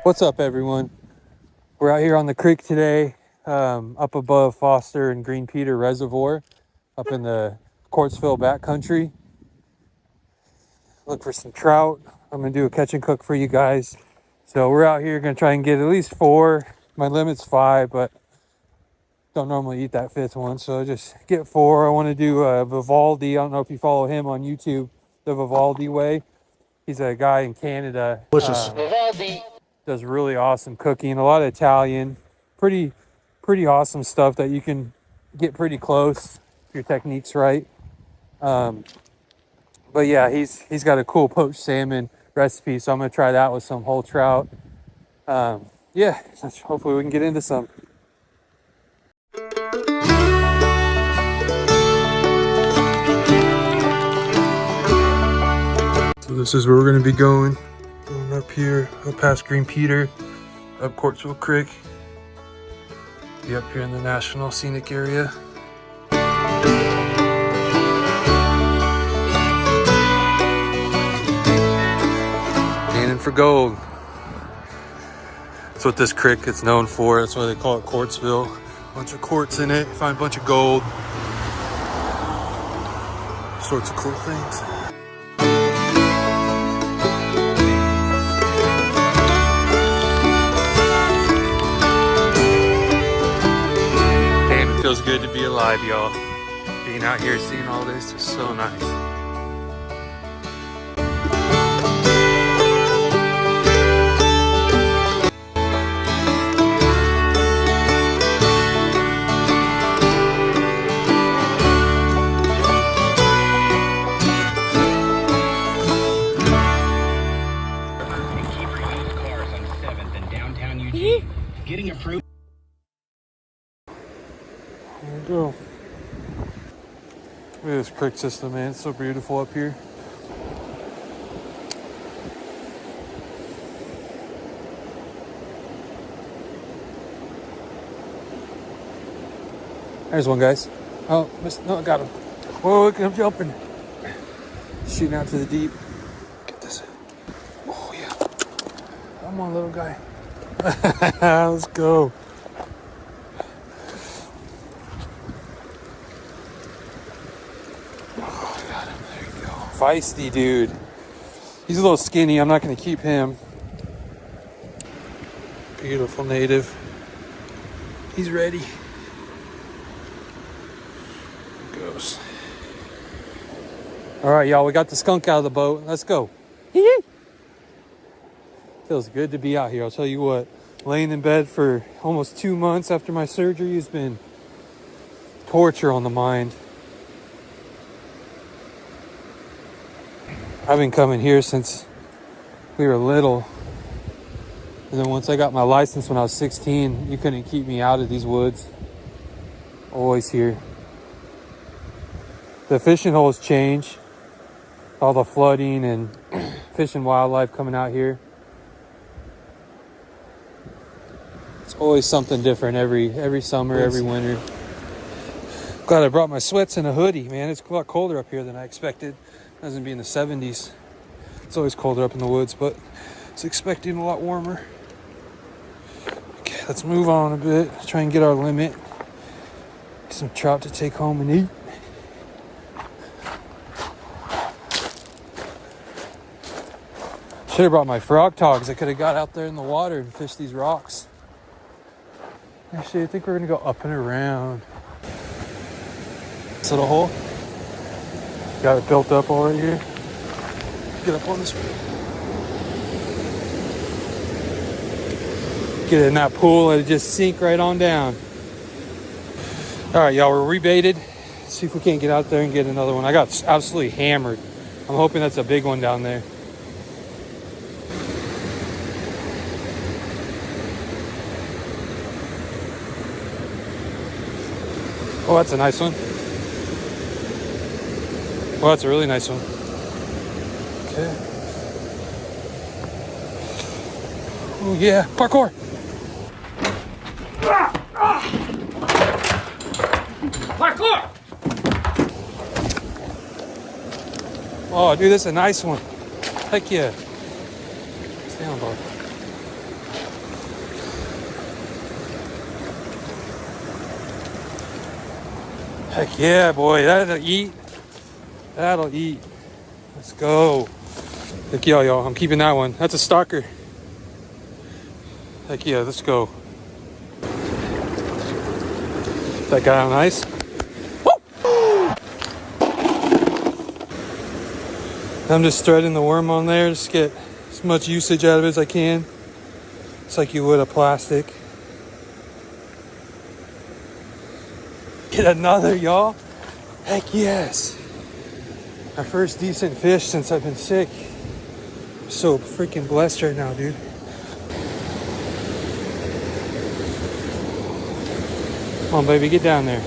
What's up, everyone? We're out here on the creek today, up above Foster and Green Peter Reservoir, up in the Quartzville Backcountry. Look for some trout. I'm gonna do a catch and cook for you guys. So we're out here gonna try and get at least 4. My limit's 5, but don't normally eat that 5th one, so just get 4. I want to do Vivaldi. I don't know if you follow him on YouTube, the Vivaldi way. He's a guy in Canada. Vivaldi does really awesome cooking, a lot of Italian, pretty awesome stuff that you can get pretty close if your technique's right. But yeah, he's got a cool poached salmon recipe, so I'm gonna try that with some whole trout. Yeah, hopefully we can get into some. So this is where we're gonna be going up here, up past Green Peter, up Quartzville Creek. Be up here in the National Scenic Area. Panning for gold. That's what this creek is known for. That's why they call it Quartzville. Bunch of quartz in it. Find a bunch of gold. Sorts of cool things. Damn, it feels good to be alive, y'all. Being out here, seeing all this is so nice. Getting a fruit. There we go. Look at this creek system, man. It's so beautiful up here. There's one, guys. Oh, no, I got him. Whoa, look, I'm jumping. Shooting out to the deep. Get this. Oh, yeah. Come on, little guy. Let's go. Oh, got him. There you go. Feisty dude. He's a little skinny. I'm not going to keep him. Beautiful native. He's ready. There goes. All right, y'all. We got the skunk out of the boat. Let's go. Feels good to be out here. I'll tell you what, laying in bed for almost 2 months after my surgery has been torture on the mind. I've been coming here since we were little. And then once I got my license when I was 16, you couldn't keep me out of these woods. Always here. The fishing holes change. All the flooding and fish and wildlife coming out here. It's always something different every summer, every winter. Glad I brought my sweats and a hoodie, man. It's a lot colder up here than I expected. It doesn't be in the 70s. It's always colder up in the woods, but it's expecting a lot warmer. Okay, let's move on a bit. Try and get our limit. Get some trout to take home and eat. Should have brought my frog togs. I could have got out there in the water and fished these rocks. Actually, I think we're gonna go up and around. This little hole. Got it built up all right here. Get up on this one. Get it in that pool and it just sink right on down. All right, y'all, we're rebaited. Let's see if we can't get out there and get another one. I got absolutely hammered. I'm hoping that's a big one down there. Oh, that's a nice one. Oh, that's a really nice one. Okay. Oh, yeah. Parkour. Parkour! Oh, dude, that's a nice one. Heck yeah. Stay on, bud. Heck yeah, boy. That'll eat. That'll eat. Let's go. Heck yeah, y'all. I'm keeping that one. That's a stalker. Heck yeah, let's go. That guy on ice. Woo! I'm just threading the worm on there. Just get as much usage out of it as I can. It's like you would a plastic. Get another, y'all. Heck yes. My first decent fish since I've been sick. I'm so freaking blessed right now, dude. Come on, baby, get down there.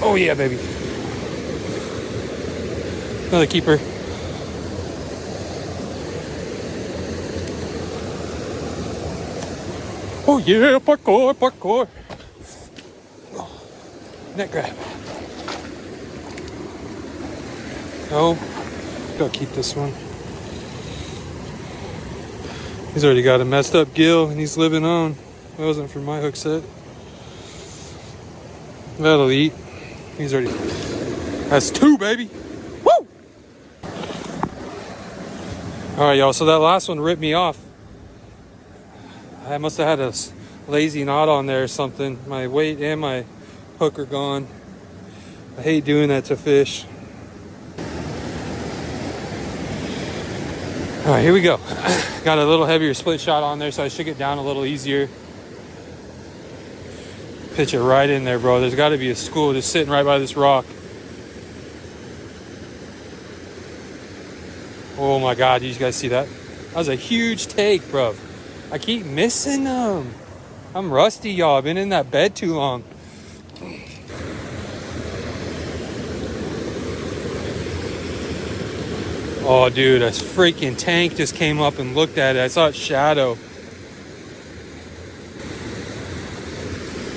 Oh yeah, baby. Another keeper. Oh yeah, parkour, parkour. Oh, net grab. Oh, gotta keep this one. He's already got a messed up gill and he's living on. That wasn't for my hook set. That'll eat. He's already. That's two, baby. Woo! All right, y'all. So that last one ripped me off. I must have had a lazy knot on there or something. My weight and my hook are gone. I hate doing that to fish. All right, here we go. Got a little heavier split shot on there, so I should get down a little easier. Pitch it right in there, bro. There's got to be a school just sitting right by this rock. Oh my God, did you guys see that? That was a huge take, bro. I keep missing them. I'm rusty, y'all. I've been in that bed too long. Oh, dude, a freaking tank just came up and looked at it. I saw its shadow.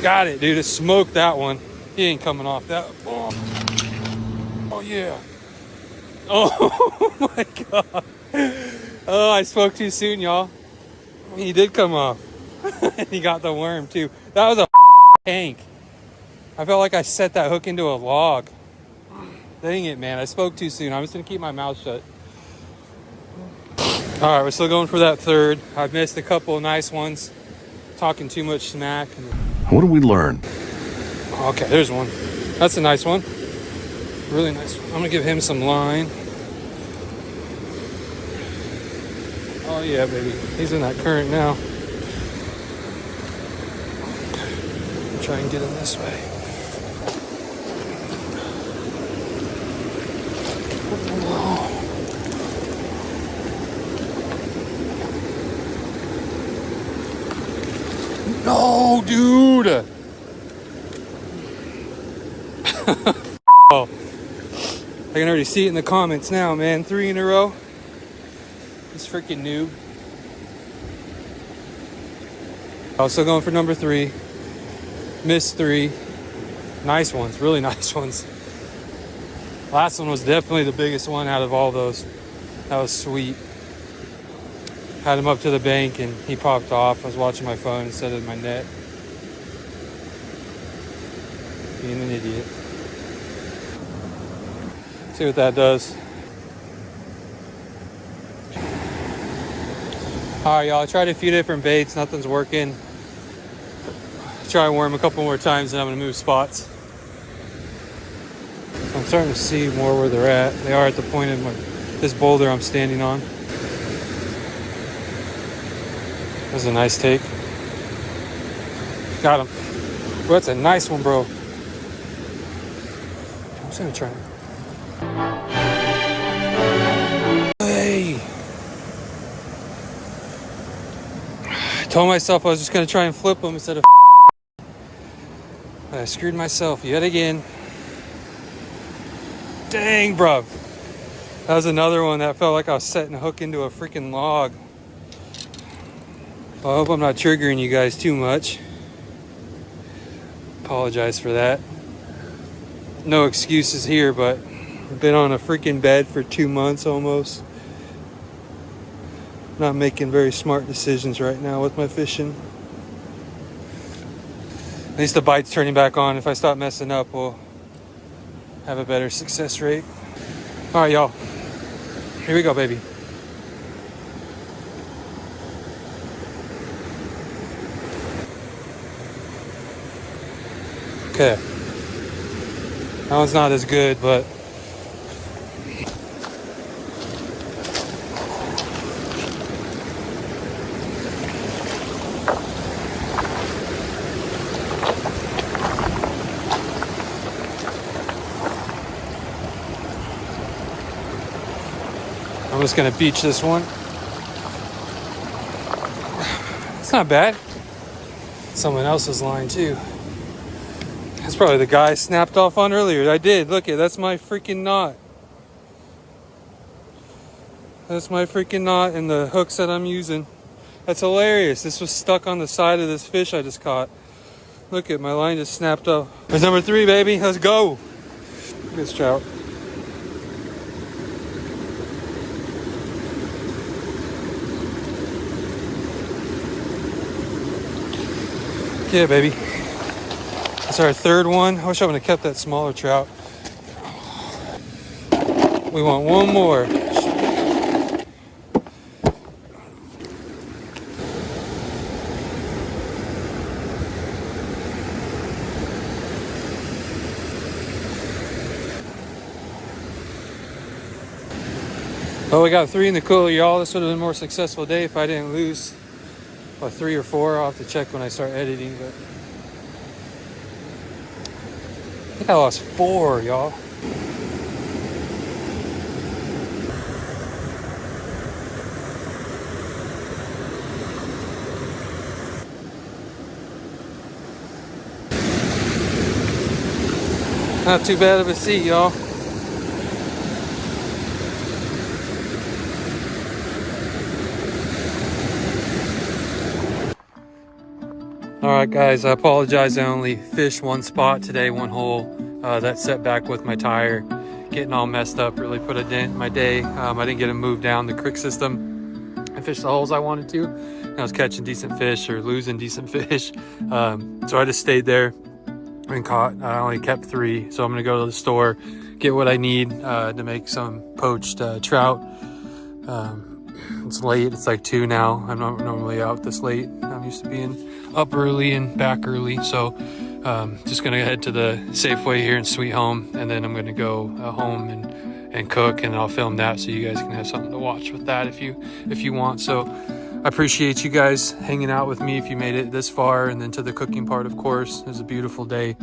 Got it, dude. It smoked that one. He ain't coming off that. Oh yeah. Oh my God. Oh, I spoke too soon, y'all. He did come off. He got the worm too. That was a tank. I felt like I set that hook into a log. Dang it, man. I spoke too soon. I'm just going to keep my mouth shut. All right, we're still going for that third. I've missed a couple of nice ones. Talking too much smack. What did we learn? Okay, there's one. That's a nice one. Really nice one. I'm going to give him some line. Oh, yeah, baby. He's in that current now. Try and get him this way. No, dude. Oh, I can already see it in the comments now, man. 3 in a row. This freaking noob. Also going for number 3. Missed 3. Nice ones, really nice ones. Last one was definitely the biggest one out of all those. That was sweet. Had him up to the bank and he popped off. I was watching my phone instead of my net. Being an idiot. See what that does. Alright, y'all. I tried a few different baits. Nothing's working. Try and worm a couple more times and I'm going to move spots. So I'm starting to see more where they're at. They are at the point of this boulder I'm standing on. That was a nice take. Got him. Well, that's a nice one, bro. I'm just gonna try. Hey! I told myself I was just gonna try and flip him instead of. I screwed myself yet again. Dang, bro. That was another one that felt like I was setting a hook into a freaking log. I hope I'm not triggering you guys too much. Apologize for that. No excuses here, but I've been on a freaking bed for 2 months almost. not making very smart decisions right now with my fishing. At least the bite's turning back on. If I stop messing up, we'll have a better success rate. All right, y'all. Here we go, baby. Okay. That one's not as good, but I'm just gonna beach this one. It's not bad. Someone else's line too. That's probably the guy I snapped off on earlier. I did. Look it, that's my freaking knot. That's my freaking knot and the hooks that I'm using. That's hilarious. This was stuck on the side of this fish I just caught. Look at my line just snapped off. There's number 3, baby. Let's go. Look at this trout. Yeah, baby. That's our 3rd one. I wish I would have kept that smaller trout. We want one more. Well, we got 3 in the cooler, y'all. This would have been a more successful day if I didn't lose 3 or 4. I'll have to check when I start editing, but I think I lost 4, y'all. Not too bad of a seat, y'all. All right, guys, I apologize. I only fished one spot today, one hole. That setback with my tire getting all messed up really put a dent in my day. I didn't get to move down the creek system and fish the holes I wanted to. And I was catching decent fish or losing decent fish. So I just stayed there and caught. I only kept 3. So I'm gonna go to the store, get what I need to make some poached trout. It's late, it's like 2 now. I'm not normally out this late. I'm used to being up early and back early. So just gonna head to the Safeway here in Sweet Home, and then I'm gonna go home and cook, and I'll film that so you guys can have something to watch with that if you want. So I appreciate you guys hanging out with me if you made it this far, and then to the cooking part, of course. It was a beautiful day.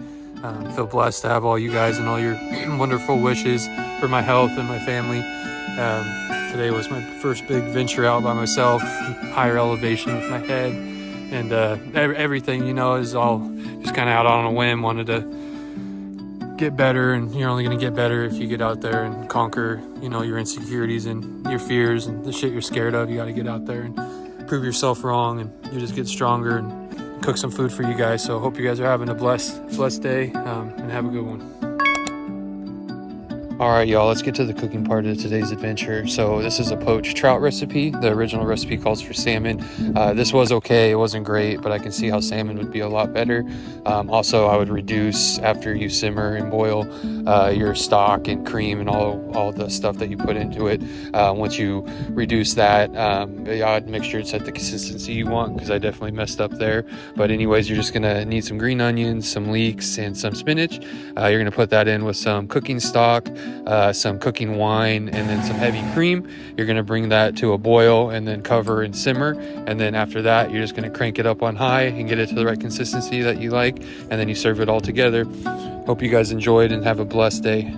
I feel blessed to have all you guys and all your wonderful wishes for my health and my family. Today was my first big venture out by myself, higher elevation with my head, and everything, you know, is all just kind of out on a whim. Wanted to get better, and you're only going to get better if you get out there and conquer, you know, your insecurities and your fears and the shit you're scared of. You got to get out there and prove yourself wrong, and you just get stronger and cook some food for you guys. So hope you guys are having a blessed day, and have a good one. All right, y'all, let's get to the cooking part of today's adventure. So this is a poached trout recipe. The original recipe calls for salmon. This was okay. It wasn't great, but I can see how salmon would be a lot better. Also, I would reduce, after you simmer and boil, your stock and cream and all the stuff that you put into it. Once you reduce that, I'd make sure it's at the consistency you want, because I definitely messed up there. But anyways, you're just gonna need some green onions, some leeks, and some spinach. You're gonna put that in with some cooking stock, some cooking wine, and then some heavy cream. You're going to bring that to a boil and then cover and simmer, and then after that you're just going to crank it up on high and get it to the right consistency that you like, and then you serve it all together. Hope you guys enjoyed and have a blessed day.